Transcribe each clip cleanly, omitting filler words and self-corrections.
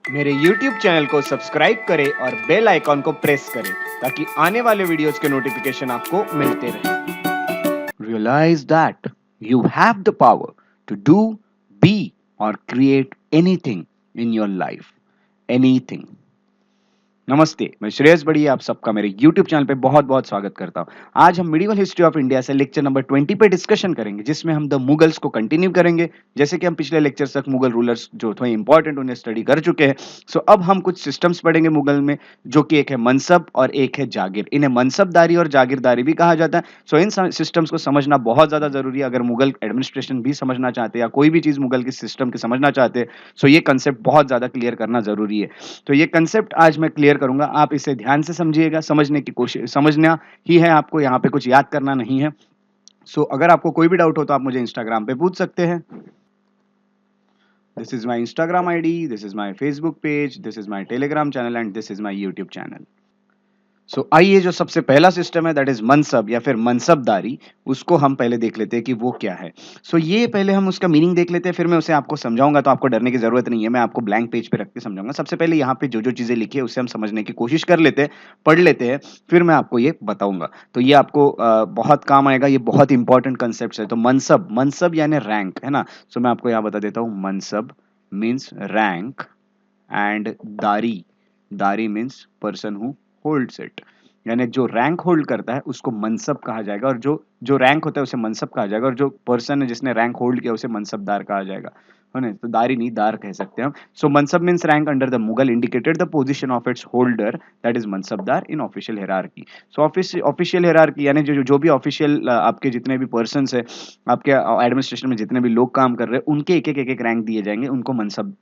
मेरे YouTube channel को subscribe करें और बेल आइकॉन को प्रेस करें ताकि आने वाले वीडियोस के नोटिफिकेशन आपको मिलते रहें। Realize that you have the power to do, be or create anything in your life. Anything. नमस्ते, मैं श्रेयस बढ़िया आप सबका मेरे YouTube चैनल पे बहुत-बहुत स्वागत करता हूँ। आज हम मिडिवल हिस्ट्री ऑफ इंडिया से लेक्चर नंबर 20 पे डिस्कशन करेंगे, जिसमें हम द मुगल्स को कंटिन्यू करेंगे। जैसे कि हम पिछले लेक्चर तक मुगल रूलर्स जो थे इंपॉर्टेंट उन्हें स्टडी कर चुके हैं। सो अब हम कुछ सिस्टम्स पढ़ेंगे मुगल में, जो कि एक है मनसब और एक है जागीर। इन्हें मनसबदारी और जागीरदारी भी कहा जाता है। सो इन सिस्टम्स को समझना बहुत ज्यादा जरूरी है अगर मुगल एडमिनिस्ट्रेशन भी समझना चाहते हैं या कोई भी चीज मुगल की सिस्टम की समझना चाहते हैं। सो ये कंसेप्ट बहुत ज्यादा क्लियर करना जरूरी है। तो ये कंसेप्ट आज मैं क्लियर करूंगा, आप इसे ध्यान से समझिएगा, समझने की कोशिश समझना ही है आपको, यहाँ पे कुछ याद करना नहीं है। सो अगर आपको कोई भी डाउट हो तो आप मुझे इंस्टाग्राम पे पूछ सकते हैं। This is my Instagram ID, this is my Facebook page, this is my Telegram channel and this is my YouTube channel. So आइए जो सबसे पहला सिस्टम है दैट इज मनसब या फिर मनसबदारी, उसको हम पहले देख लेते हैं कि वो क्या है। सो ये पहले हम उसका मीनिंग देख लेते हैं, फिर मैं उसे आपको समझाऊंगा। तो आपको डरने की जरूरत नहीं है, मैं आपको ब्लैंक पेज पे रख के समझाऊंगा। सबसे पहले यहाँ पे जो जो चीजें लिखी है उसे हम समझने की कोशिश कर लेते हैं, पढ़ लेते हैं, फिर मैं आपको ये बताऊंगा। तो ये आपको बहुत काम आएगा, ये बहुत इंपॉर्टेंट कंसेप्ट है। तो मनसब, मनसब यानी रैंक है ना। सो मैं आपको यहाँ बता देता हूँ, मनसब मीन्स रैंक एंड दारी, दारी means person who holds it. यानी जो रैंक होल्ड करता है उसको मनसब कहा जाएगा, और जो जो रैंक होता है उसे मनसब कहा जाएगा, और जो पर्सन है जिसने रैंक होल्ड किया उसे मनसबदार कहा जाएगा, है ना। तो दारी नहीं, दार कह सकते हैं हम। So mansab means rank under the Mughal indicated the position of its holder, that is mansabdar in official hierarchy. So official hierarchy यानी जो भी ऑफिशियल आपके जितने भी पर्सन है, आपके एडमिनिस्ट्रेशन में जितने भी लोग काम कर रहे हैं, उनके एक एक रैंक दिए जाएंगे, उनको मनसब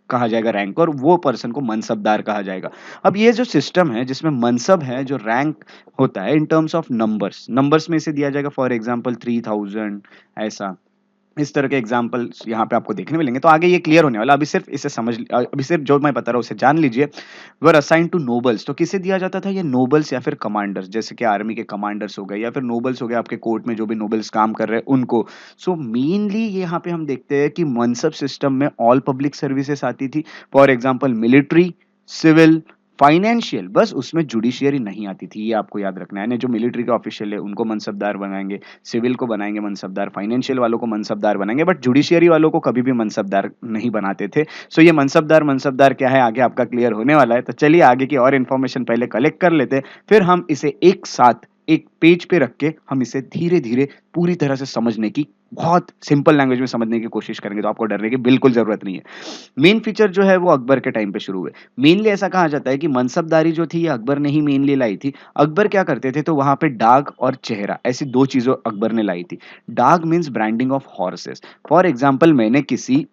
कहा जाएगा, रैंक, और वो पर्सन को मनसबदार कहा जाएगा। अब ये जो सिस्टम है जिसमें मनसब है, जो रैंक होता है in terms of numbers, numbers में इसे दिया जाएगा। फॉर एग्जांपल 3000, ऐसा इस तरह के एग्जांपल्स यहाँ पे आपको देखने मिलेंगे। तो आगे ये क्लियर होने वाला, अभी सिर्फ इसे समझ, अभी सिर्फ जो मैं बता रहा हूँ उसे जान लीजिए। वर असाइन टू नोबल्स, तो किसे दिया जाता था, ये नोबल्स या फिर कमांडर्स, जैसे कि आर्मी के कमांडर्स हो गए या फिर नोबल्स हो गए, आपके कोर्ट में जो भी नोबल्स काम कर रहे हैं उनको। सो मेनली यहाँ पे हम देखते हैं कि मनसब सिस्टम में ऑल पब्लिक सर्विसेज आती थी। For example military, civil, financial, बस उसमें जुडिशियरी नहीं आती थी, ये आपको याद रखना है। जो मिलिट्री के ऑफिशियल है उनको मनसबदार बनाएंगे, सिविल को बनाएंगे मनसबदार, फाइनेंशियल वालों को मनसबदार बनाएंगे, बट जुडिशियरी वालों को कभी भी मनसबदार नहीं बनाते थे। सो ये मनसबदार मनसबदार क्या है आगे आपका क्लियर होने वाला है। तो चलिए आगे की और इन्फॉर्मेशन पहले कलेक्ट कर लेते हैं, फिर हम इसे एक साथ एक पेज पे रख के हम इसे धीरे धीरे पूरी तरह से समझने की, बहुत सिंपल लैंग्वेज में समझने की कोशिश करेंगे। तो आपको डरने की बिल्कुल जरूरत नहीं है। मेन फीचर जो है वो अकबर के टाइम पे शुरू हुए। मेनली ऐसा कहा जाता है कि मनसबदारी जो थी ये अकबर ने ही मेनली लाई थी। अकबर क्या करते थे, तो वहां पे डाक और चेहरा, ऐसी दो चीजों अकबर ने लाई थी। डाक means branding of horses. For example मैंने किसी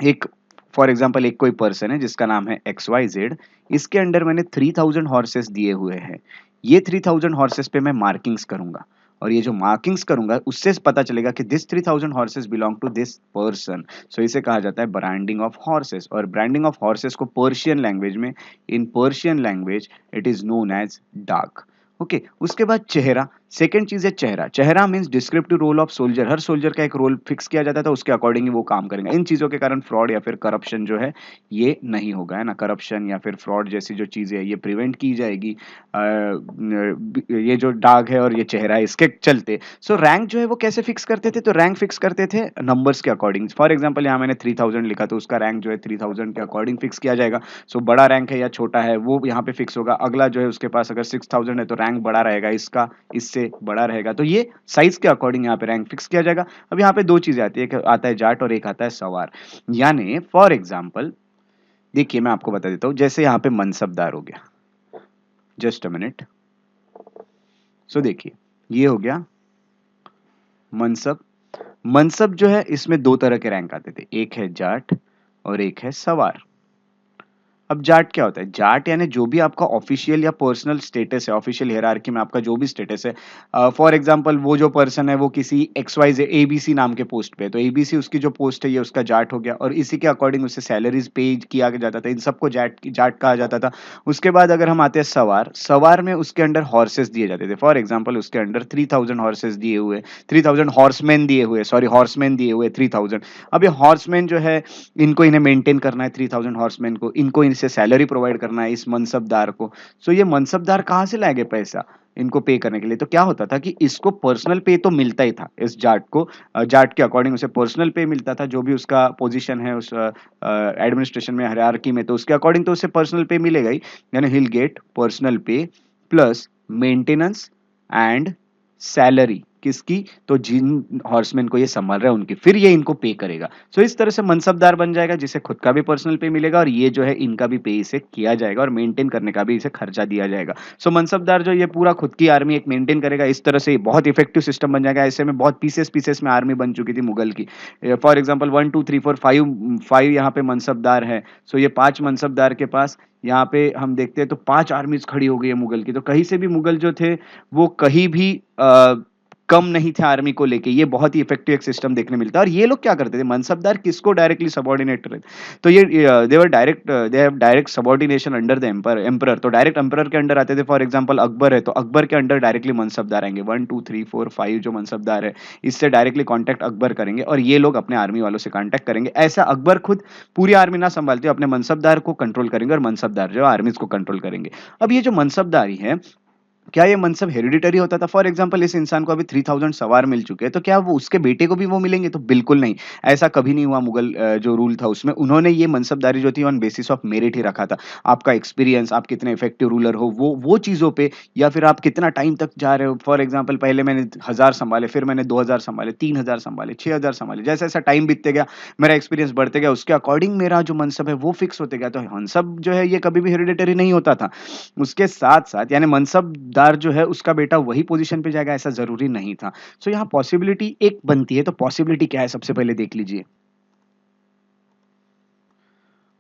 एक फॉर एग्जाम्पल एक कोई पर्सन है जिसका नाम है XYZ, इसके अंडर मैंने 3000 हॉर्सेस दिए हुए हैं। ये 3000 हॉर्सेस पे मैं मार्किंग्स करूंगा, और ये जो मार्किंग्स करूंगा उससे पता चलेगा कि this 3000 horses belong to this person. So इसे कहा जाता है ब्रांडिंग ऑफ हॉर्सेस। और ब्रांडिंग ऑफ हॉर्सेस को पर्शियन लैंग्वेज में, in Persian language it is known as डाक। ओके, उसके बाद चेहरा, सेकेंड चीज है चेहरा। चेहरा means descriptive roll of soldier, हर सोल्जर का एक रोल फिक्स किया जाता था, उसके अकॉर्डिंग ही वो काम करेंगे। इन चीजों के कारण फ्रॉड या फिर करप्शन जो है ये नहीं होगा, है ना। करप्शन या फिर फ्रॉड जैसी जो चीजें है ये प्रिवेंट की जाएगी ये जो डाग है और ये चेहरा है इसके चलते। सो रैंक जो है वो कैसे फिक्स करते थे, तो रैंक फिक्स करते थे नंबर्स के अकॉर्डिंग। फॉर एग्जाम्पल यहाँ मैंने 3000 लिखा, तो उसका रैंक जो है 3000 के अकॉर्डिंग फिक्स किया जाएगा। सो बड़ा रैंक है या छोटा है वो यहाँ पे फिक्स होगा। अगला जो है उसके पास अगर 6000 है तो रैंक बड़ा रहेगा, इसका इससे बड़ा रहेगा। तो ये साइज के अकॉर्डिंग यहाँ पे रैंक फिक्स किया जाएगा। अब यहाँ पे दो चीजें आती है, एक आता है जाट और एक आता है सवार। यानी फॉर एग्जाम्पल देखिए मैं आपको बता देता हूँ, जैसे यहाँ पे मनसबदार हो गया, जस्ट अ मिनट। सो देखिए ये हो गया मनसब। मनसब जो है इसमें दो तरह के रैंक आते थे, एक है जाट और एक है सवार। अब जाट क्या होता है? जाट यानी जो भी आपका ऑफिशियल या पर्सनल स्टेटस है, ऑफिशियल हायरार्की में आपका जो भी स्टेटस है, फॉर एग्जांपल वो जो पर्सन है वो किसी XYZ एबीसी नाम के पोस्ट पे है, तो एबीसी उसकी जो पोस्ट है ये उसका जाट हो गया और इसी के अकॉर्डिंग उसे सैलरीज पे किया जाता था, इन सबको जाट जाट कहा जाता था। उसके बाद अगर हम आते हैं सवार, सवार में उसके अंडर हॉर्सेस दिए जाते थे, फॉर एग्जाम्पल उसके अंडर 3000 हॉर्सेस दिए हुए, 3000 हॉर्समैन दिए हुए, सॉरी हॉर्समैन दिए हुए 3000। अब ये हॉर्समैन जो है, इनको इन्हें मेंटेन करना है 3000 हॉर्समैन को, इनको इनसे सैलरी प्रोवाइड करना है इस मनसबदार को। सो ये मनसबदार कहाँ से लाएंगे पैसा इनको पे करने के लिए? तो क्या होता था कि इसको पर्सनल पे तो मिलता ही था, इस जाट को जाट के अकॉर्डिंग उसे पर्सनल पे मिलता था, जो भी उसका पोजीशन है उस एडमिनिस्ट्रेशन में, हायरार्की में, तो उसके अकॉर्डिंग तो उसे पर्सनल पे मिलेगा ही, यानी ही विल गेट पर्सनल पे प्लस मेंटेनेंस एंड सैलरी किसकी? तो जिन हॉर्समैन को ये संभाल रहा है उनकी, फिर ये इनको पे करेगा। सो इस तरह से मनसबदार बन जाएगा जिसे खुद का भी पर्सनल पे मिलेगा और ये जो है इनका भी पे इसे किया जाएगा और मेंटेन करने का भी इसे खर्चा दिया जाएगा। सो मनसबदार जो ये पूरा खुद की आर्मी एक मेंटेन करेगा, इस तरह से ये बहुत इफेक्टिव सिस्टम बन जाएगा। ऐसे में बहुत पीसेस पीसेस में आर्मी बन चुकी थी मुगल की। फॉर एग्जाम्पल 1 2 3 4 5 यहाँ पे मनसबदार है। सो ये 5 मनसबदार के पास यहाँ पे हम देखते हैं तो 5 आर्मीज खड़ी हो गई है मुगल की। तो कहीं से भी मुगल जो थे वो कहीं भी कम नहीं थे आर्मी को लेके। ये बहुत ही इफेक्टिव एक सिस्टम देखने मिलता है। और ये लोग क्या करते थे? मनसबदार किसको डायरेक्टली सबऑर्डिनेट थे? तो ये they have direct subordination under the emperor. तो डायरेक्ट एम्परर के अंडर आते थे। फॉर एग्जांपल अकबर है तो अकबर के अंडर डायरेक्टली मनसबदार आएंगे। 1 2 3 4 5 जो मनसबदार है इससे डायरेक्टली कांटेक्ट अकबर करेंगे और ये लोग अपने आर्मी वालों से कांटेक्ट करेंगे। ऐसा अकबर खुद पूरी आर्मी ना संभालते हुए अपने मनसबदार को कंट्रोल करेंगे और मनसबदार जो आर्मीज को कंट्रोल करेंगे। अब ये जो मनसबदारी है, क्या ये मनसब हेरिडिटरी होता था? फॉर एग्जांपल इस इंसान को अभी 3000 सवार मिल चुके हैं, तो क्या वो उसके बेटे को भी वो मिलेंगे? तो बिल्कुल नहीं। ऐसा कभी नहीं हुआ। मुगल जो रूल था उसमें उन्होंने ये मनसबदारी जो थी ऑन बेसिस ऑफ मेरिट ही रखा था। आपका एक्सपीरियंस, आप कितने इफेक्टिव रूलर हो, वो चीज़ों पे, या फिर आप कितना टाइम तक जा रहे हो। फॉर एग्जांपल पहले मैंने 1000 संभाले, फिर मैंने 2000 संभाले, 3000 संभाले, 6000 संभाले। जैसा-जैसा टाइम बीतते गया, मेरा एक्सपीरियंस बढ़ते गया, उसके अकॉर्डिंग मेरा जो मनसब है वो फिक्स होते गया। तो मनसब जो है ये कभी भी हेरिडिटरी नहीं होता था। उसके साथ-साथ यानी मनसबदार जो है उसका बेटा वही पोज़ीशन पे जाएगा ऐसा ज़रूरी नहीं था। सो यहाँ पॉसिबिलिटी एक बनती है, तो पॉसिबिलिटी क्या है सबसे पहले देख लीजिए।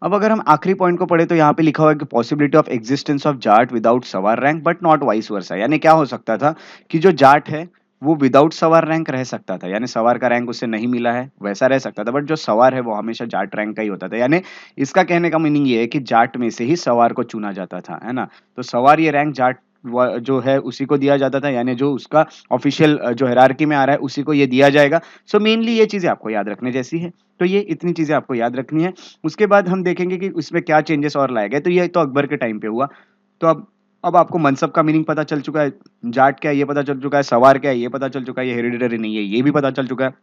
अब अगर हम आखिरी पॉइंट को पढ़े तो यहाँ पे लिखा हुआ है कि पॉसिबिलिटी ऑफ एक्जिस्टेंस ऑफ जाट विदाउट सवार rank but not vice versa. यानी क्या हो सकता था कि जो जाट है वो विदाउट सवार रैंक रह सकता था, यानी सवार का रैंक उसे नहीं मिला है वैसा रह सकता था, बट जो सवार है वो हमेशा जाट रैंक का ही होता था। यानी इसका कहने का मीनिंग ये है कि जाट में से ही सवार को चुना जाता था, है ना? तो सवार ये रैंक जाट जो है उसी को दिया जाता था, यानी जो उसका ऑफिशियल जो हायरार्की में आ रहा है उसी को ये दिया जाएगा। सो मेनली ये चीजें आपको याद रखने जैसी है। तो ये इतनी चीजें आपको याद रखनी है। उसके बाद हम देखेंगे कि उसमें क्या चेंजेस और लाए गए। तो ये तो अकबर के टाइम पे हुआ। तो अब आपको मनसब का मीनिंग पता चल चुका है, जाट क्या है ये पता चल चुका है, सवार क्या है ये पता चल चुका है, ये हेरिडिटरी नहीं है ये भी पता चल चुका है।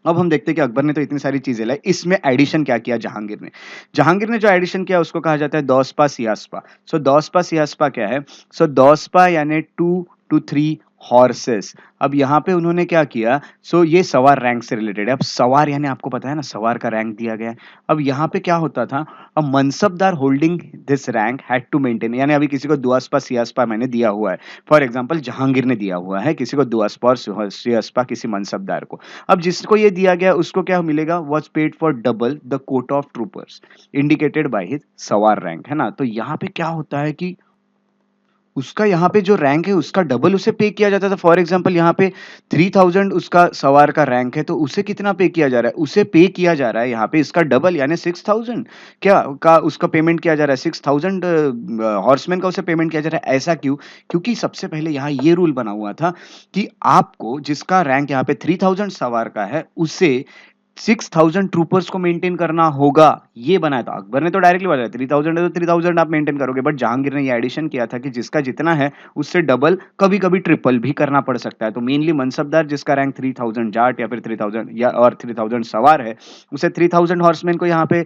अब हम देखते हैं कि अकबर ने तो इतनी सारी चीजें लाई, इसमें एडिशन क्या किया जहांगीर ने? जहांगीर ने जो एडिशन किया उसको कहा जाता है दौसपा सियासपा। सो दौसपा सियासपा क्या है? सो दौसपा यानी 2 to 3 हॉर्सेस। अब यहाँ पे उन्होंने क्या किया? सो ये सवार रैंक से रिलेटेड है। अब सवार यानी आपको पता है ना, सवार का रैंक दिया गया है। अब यहाँ पे क्या होता था? अब मनसबदार holding this rank had to maintain, यानी अभी किसी को दुआसपा सियासपा मैंने दिया हुआ है। फॉर एग्जाम्पल जहांगीर ने दिया हुआ है किसी को दुआसपा और सियासपा किसी मनसबदार को। अब जिसको ये दिया गया उसको क्या मिलेगा? Was paid for double the quota of troopers indicated by his सवार रैंक, है ना? तो यहाँ पे क्या होता है कि उसका यहाँ पे जो रैंक है उसका डबल उसे पे किया जाता था। फॉर एग्जांपल यहाँ पे 3000 उसका सवार का रैंक है तो उसे कितना पे किया जा रहा है? उसे पे किया जा रहा है यहाँ पे इसका डबल यानी 6000 क्या का उसका पेमेंट किया जा रहा है। 6000 हॉर्समैन का उसे पेमेंट किया जा रहा है। ऐसा क्यों? क्योंकि सबसे पहले यहाँ ये रूल बना हुआ था कि आपको जिसका रैंक यहाँ पे 3000 सवार का है उसे 6000 ट्रूपर्स को मेंटेन करना होगा, ये बनाया था। अकबर ने तो डायरेक्टली बताया 3000 है तो 3000 आप मेंटेन करोगे, बट जहांगीर ने ये एडिशन किया था कि जिसका जितना है उससे डबल, कभी-कभी ट्रिपल भी करना पड़ सकता है। तो मेनली मनसबदार जिसका रैंक 3000 जाट या फिर 3000 या और 3000 सवार है, उसे 3000 हॉर्समैन को यहाँ पे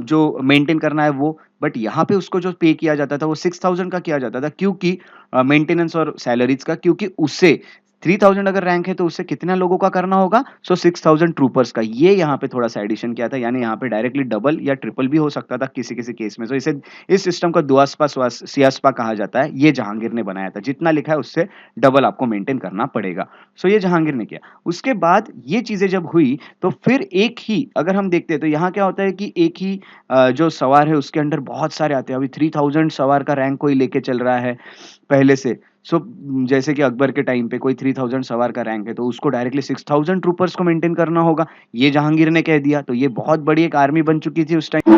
जो मेंटेन करना है वो, बट यहाँ पे उसको जो पे किया जाता था वो 6000 का किया जाता था। क्योंकि मेंटेनेंस और सैलरीज का, क्योंकि उसे 3000 अगर रैंक है तो उससे कितना लोगों का करना होगा? सो 6000 ट्रूपर्स का। ये यहाँ पे थोड़ा-सा एडिशन किया था, यानी यहाँ पे डायरेक्टली डबल या ट्रिपल भी हो सकता था किसी-किसी केस में। सो इसे इस सिस्टम को दुआस्पा सियास्पा कहा जाता है। ये जहांगीर ने बनाया था। जितना लिखा है उससे डबल आपको मेंटेन करना पड़ेगा। सो ये जहांगीर ने किया। उसके बाद ये चीज़ें जब हुई तो फिर एक ही अगर हम देखते हैं तो यहाँ क्या होता है कि एक ही जो सवार है उसके अंडर बहुत सारे आते हैं। अभी 3000 सवार का रैंक कोई लेके चल रहा है पहले से। सो जैसे कि अकबर के टाइम पे कोई 3000 सवार का रैंक है तो उसको डायरेक्टली 6000 ट्रूपर्स को मेंटेन करना होगा। ये जहांगीर ने कह दिया, तो ये बहुत बड़ी एक आर्मी बन चुकी थी उस टाइम।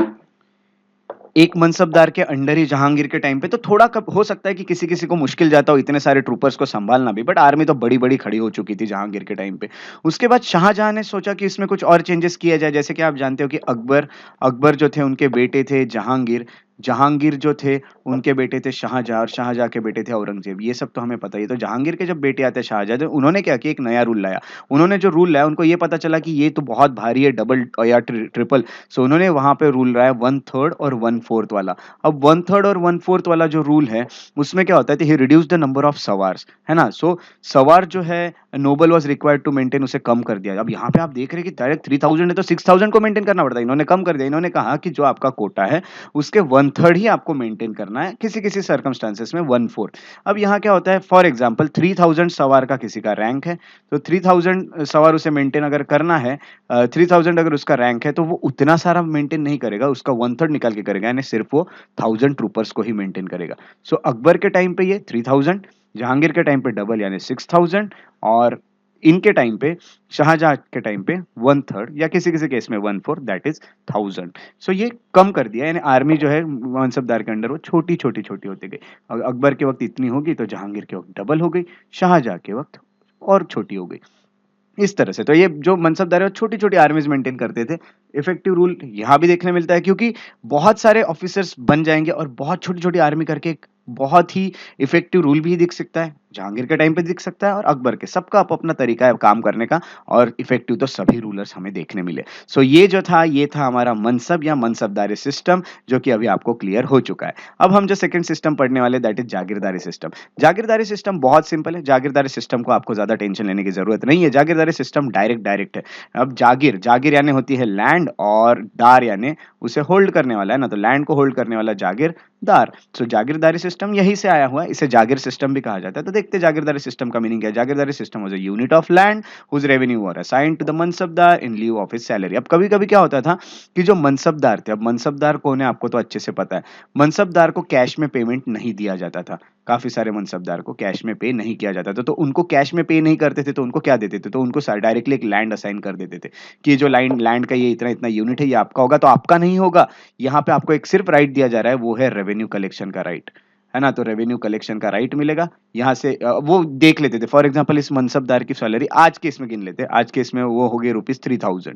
एक मनसबदार के अंडर ही जहांगीर के टाइम पे तो थोड़ा कब हो सकता है कि किसी-किसी को मुश्किल जाता हो इतने सारे ट्रूपर्स को सँभालना भी, बट आर्मी तो बड़ी-बड़ी खड़ी हो चुकी थी जहांगीर के टाइम पे। उसके बाद शाहजहां ने सोचा कि इसमें कुछ और चेंजेस किया जाए, जैसे कि आप जानते हो कि अकबर अकबर जो थे उनके बेटे थे जहांगीर, जहांगीर जो थे उनके बेटे थे शाहजहां और शाहजहां के बेटे थे औरंगजेब। ये सब तो हमें पता ही है। तो जहांगीर के जब बेटे आते हैं शाहजहां, तो उन्होंने क्या किया, एक नया रूल लाया। उन्होंने जो रूल लाया उनको ये पता चला कि ये तो बहुत भारी है, डबल या ट्रिपल। सो उन्होंने वहां पे रूल लाया 1/3 और 1/4 वाला। अब 1/3 और 1/4 वाला जो रूल है, उसमें क्या होता है, he reduce the number of सवार्स, है ना? सो सवार जो है noble was required to maintain, उसे कम कर दिया। अब यहाँ पे आप देख रहे हैं कि डायरेक्ट 3000 है तो 6000 को मेंटेन करना पड़ता है, इन्होंने कम कर दिया। इन्होंने कहा कि जो आपका कोटा है उसके 1/3 ही आपको मेंटेन करना है, किसी-किसी सर्कमस्टेंसेस में 1/4। अब यहाँ क्या होता है, फॉर एग्जांपल 3000 सवार का किसी का रैंक है, तो 3000 सवार उसे मेंटेन अगर करना है, 3000 अगर उसका रैंक है तो वो उतना सारा मेंटेन नहीं करेगा, उसका 1/3 निकाल के करेगा, यानी सिर्फ वो 1000 ट्रूपर्स को ही मेंटेन करेगा। सो अकबर के टाइम पे ये 3000, जहांगीर के टाइम पे डबल यानी 6000, और इनके टाइम पे शाहजहां के टाइम पे 1/3 या किसी-किसी केस में 1/4 दैट इज़ 1000। सो ये कम कर दिया, यानी आर्मी जो है मनसबदार के अंडर वो छोटी-छोटी-छोटी होती गई। अकबर के वक़्त इतनी होगी तो जहांगीर के वक़्त डबल हो गई, शाहजहां के वक़्त और छोटी हो गई। इस तरह से। तो ये जो मनसबदार है वो छोटी-छोटी आर्मीज़ मेंटेन करते थे। इफेक्टिव रूल यहाँ भी देखने मिलता है, क्योंकि बहुत सारे ऑफिसर्स बन जाएँगे और बहुत छोटी-छोटी आर्मी करके एक बहुत ही इफेक्टिव रूल भी दिख सकता है। जहांगीर के टाइम पे दिख सकता है और अकबर के। सबका अपना तरीका है काम करने का, और इफेक्टिव तो सभी रूलर्स हमें देखने मिले। सो ये जो था, ये था हमारा मनसब या मनसबदारी सिस्टम, जो कि अभी आपको क्लियर हो चुका है। अब हम जो सेकंड सिस्टम पढ़ने वाले, दैट इज़ जागीरदारी सिस्टम। जागीरदारी सिस्टम बहुत सिंपल है। जागीरदारी सिस्टम को आपको ज़्यादा टेंशन लेने की ज़रूरत नहीं है। जागीरदारी सिस्टम डायरेक्ट है। अब जागीर, जागीर यानी होती है लैंड, और दार यानी उसे होल्ड करने वाला, है ना? तो लैंड को होल्ड करने वाला जागीरदार। सो जागीरदारी सिस्टम यहीं से आया हुआ है। इसे जागीर सिस्टम भी कहा जाता है। तो देखते हैं जागीरदारी सिस्टम का मीनिंग क्या है। जागीरदारी system was a unit of land whose revenue were assigned to the मनसबदार in lieu of his salary। अब कभी-कभी क्या होता था कि जो मनसबदार थे, अब मनसबदार कौन है आपको तो अच्छे से पता है। मनसबदार को कैश में पेमेंट नहीं दिया जाता था। काफ़ी सारे मनसबदार को कैश में पे नहीं किया जाता था। तो उनको कैश में पे नहीं करते थे तो उनको क्या देते थे? तो उनको सा डायरेक्टली एक लैंड असाइन कर देते थे कि जो लैंड का ये इतना-इतना यूनिट है, ये आपका होगा। तो आपका नहीं होगा। यहाँ पे आपको एक सिर्फ राइट दिया जा रहा है, वो है रेवेन्यू कलेक्शन का राइट। है ना? तो रेवेन्यू कलेक्शन का राइट मिलेगा। यहाँ से वो देख लेते थे। फॉर एग्जांपल इस मनसबदार की सैलरी आज के इसमें गिन लेते हैं। आज के इसमें वो हो गई रुपीज़ 3000।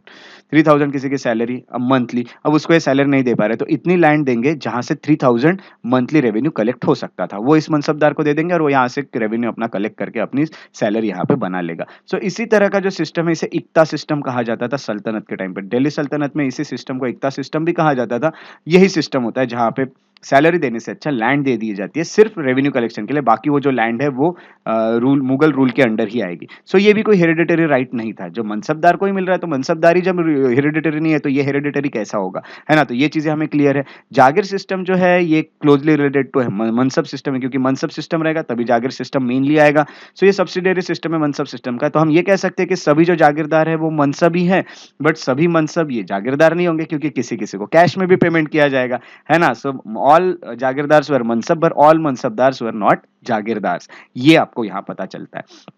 3000 किसी की सैलरी अब मंथली, अब उसको ये सैलरी नहीं दे पा रहे, तो इतनी लैंड देंगे जहाँ से 3000 मंथली रेवेन्यू कलेक्ट हो सकता था। वो इस मनसबदार को दे देंगे और वो यहाँ से रेवेन्यू अपना कलेक्ट करके अपनी सैलरी यहाँ पे बना लेगा। सो इसी तरह का जो सिस्टम है, इसे इक्ता सिस्टम कहा जाता था सल्तनत के टाइम पे। दिल्ली सल्तनत में इसी सिस्टम को इक्ता सिस्टम भी कहा जाता था। यही सिस्टम होता है जहाँ पे सैलरी देने से अच्छा लैंड दे दी जाती है सिर्फ रेवेन्यू कलेक्शन के लिए। बाकी वो जो लैंड है वो रूल मुगल रूल के अंडर ही आएगी। सो ये भी कोई हेरिडिटरी राइट नहीं था। जो मनसबदार को ही मिल रहा है, तो मनसबदारी जब हेरिडिटरी नहीं है तो ये हेरिडिटरी कैसा होगा, है ना? तो ये चीजें हमें क्लियर है। जागीर सिस्टम जो है ये क्लोजली रिलेटेड टू है मनसब सिस्टम है, क्योंकि मनसब सिस्टम रहेगा तभी जागीर सिस्टम मेनली आएगा। सो ये सब्सिडियरी सिस्टम है मनसब सिस्टम का। तो हम ये कह सकते हैं कि सभी जो जागीरदार है वो मनसब ही है, बट सभी मनसब ये जागीरदार नहीं होंगे, क्योंकि किसी किसी को कैश में भी पेमेंट किया जाएगा, है ना? सो ऑल जागीरदार्स वर मनसब, but all मनसबदार्स वर नॉट जागीरदार्स। ये आपको यहाँ पता चलता है।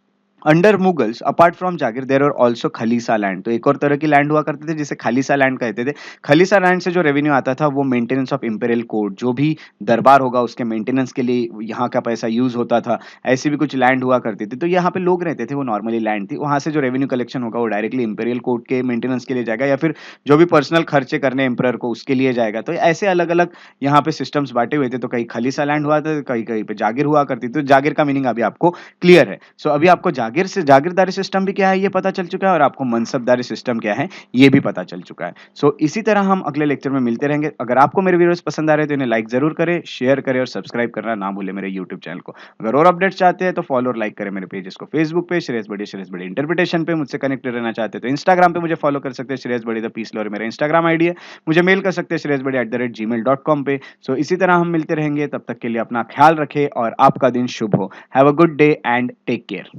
अंडर मुगल्स अपार्ट फ्रॉम जागीर देयर आर आल्सो खलीसा लैंड। तो एक और तरह की लैंड हुआ करते थे जिसे खलीसा लैंड कहते थे। खलीसा लैंड से जो रेवेन्यू आता था वो मेंटेनेंस ऑफ इंपीरियल कोर्ट, जो भी दरबार होगा उसके मेंटेनेंस के लिए यहाँ का पैसा यूज होता था। ऐसी भी कुछ लैंड हुआ करती थी। तो यहाँ पे लोग रहते थे, वो नॉर्मली लैंड थी। वहां से जो रेवेन्यू कलेक्शन होगा वो डायरेक्टली इंपीरियल कोर्ट के मेंटेनेंस के लिए जाएगा, या फिर जो भी पर्सनल खर्चे करने एम्परर को उसके लिए जाएगा। तो ऐसे अलग अलग यहाँ पे सिस्टम्स बांटे हुए थे। तो कहीं खलीसा लैंड हुआ था, कहीं कहीं पे जागीर हुआ करती थी। तो जागीर का मीनिंग अभी आपको क्लियर है। सो अभी आपको जागीरदारी सिस्टम भी क्या है ये पता चल चुका है और आपको मनसबदारी सिस्टम क्या है ये भी पता चल चुका है। सो इसी तरह हम अगले लेक्चर में मिलते रहेंगे। अगर आपको मेरे वीडियोस पसंद आ रहे हैं तो इन्हें लाइक ज़रूर करें, शेयर करें और सब्सक्राइब करना ना भूलें मेरे यूट्यूब चैनल को। अगर और अपडेट्स चाहते हैं तो फॉलो और लाइक करें मेरे पेजेस को। फेसबुक पे श्रेयस बड़ी इंटरप्रिटेशन पे मुझसे कनेक्टेड रहना चाहते हैं तो इंस्टाग्राम पे मुझे फॉलो कर सकते हैं, श्रेयस बड़ी द पीस लवर मेरा इंस्टाग्राम आईडी है। मुझे मेल कर सकते हैं shreyasbadi@gmail.com पे। सो इसी तरह हम मिलते रहेंगे, तब तक के लिए अपना ख्याल रखें और आपका दिन शुभ हो। Have a good day and take care.